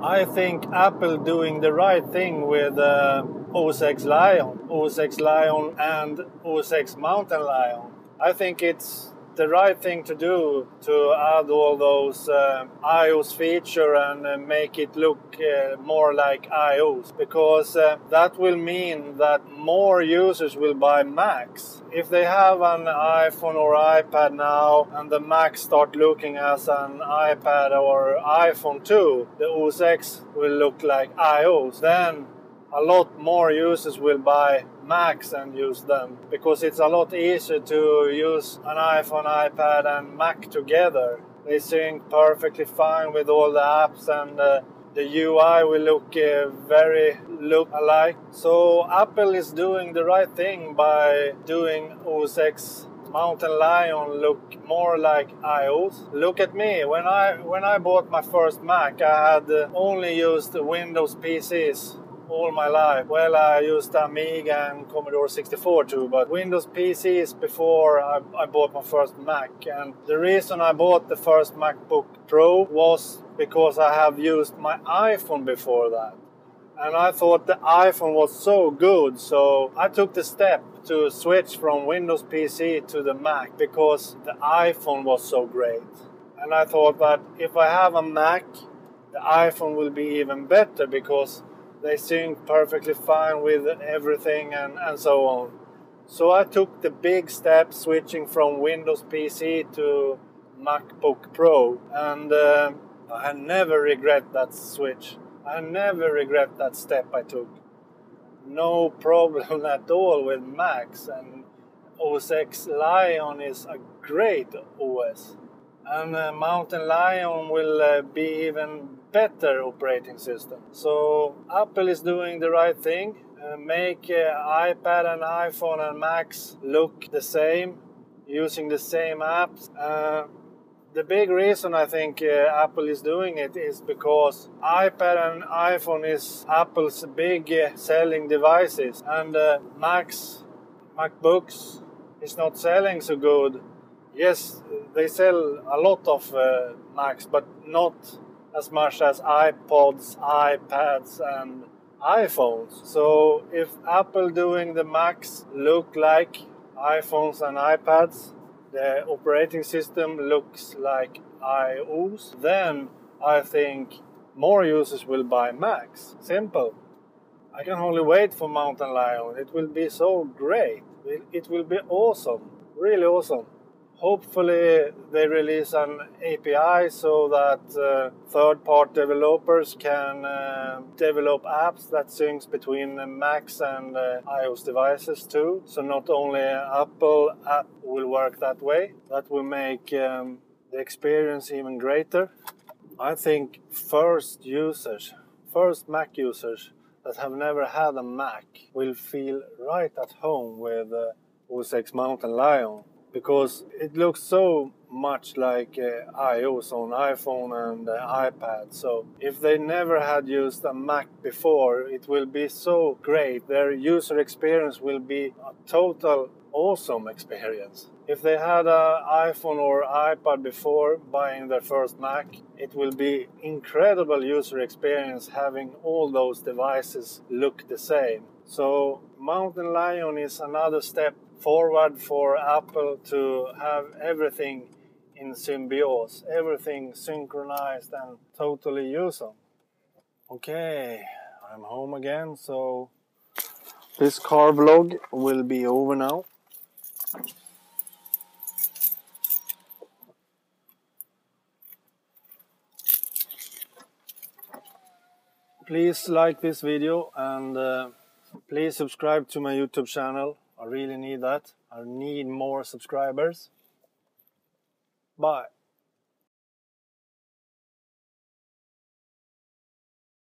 I think Apple doing the right thing with OS X Lion and OS X Mountain Lion. I think it's the right thing to do to add all those iOS feature and make it look more like iOS, because that will mean that more users will buy Macs. If they have an iPhone or iPad now and the Mac start looking as an iPad or iPhone too, the OS X will look like iOS, then a lot more users will buy Macs and use them, because it's a lot easier to use an iPhone, iPad and Mac together. They sync perfectly fine with all the apps, and the UI will look very alike. So Apple is doing the right thing by doing OS X Mountain Lion look more like iOS. Look at me, when I bought my first Mac, I had only used Windows PCs all my life. Well, I used Amiga and Commodore 64 too, but Windows PCs before I bought my first Mac. And the reason I bought the first MacBook Pro was because I have used my iPhone before that. And I thought the iPhone was so good, so I took the step to switch from Windows PC to the Mac because the iPhone was so great. And I thought that if I have a Mac, the iPhone will be even better because they sync perfectly fine with everything and so on. So I took the big step switching from Windows PC to MacBook Pro, and I never regret that switch. I never regret that step I took. No problem at all with Macs, and OS X Lion is a great OS. And Mountain Lion will be even better operating system. So Apple is doing the right thing. Make iPad and iPhone and Macs look the same, using the same apps. The big reason I think Apple is doing it is because iPad and iPhone is Apple's big selling devices, and MacBooks is not selling so good. Yes, they sell a lot of Macs, but not as much as iPods, iPads and iPhones. So if Apple doing the Macs look like iPhones and iPads, the operating system looks like iOS, then I think more users will buy Macs. Simple. I can only wait for Mountain Lion. It will be so great. It will be awesome. Really awesome. Hopefully they release an API so that third-party developers can develop apps that syncs between Macs and iOS devices too. So not only Apple app will work that way. That will make the experience even greater. I think first Mac users that have never had a Mac will feel right at home with OS X Mountain Lion, because it looks so much like iOS on iPhone and iPad. So if they never had used a Mac before, it will be so great. Their user experience will be a total awesome experience. If they had an iPhone or iPad before buying their first Mac, it will be incredible user experience having all those devices look the same. So Mountain Lion is another step forward for Apple to have everything in symbiose, everything synchronized and totally usable. Okay, I'm home again, so this car vlog will be over now. Please like this video and please subscribe to my YouTube channel. I really need that. I need more subscribers. Bye.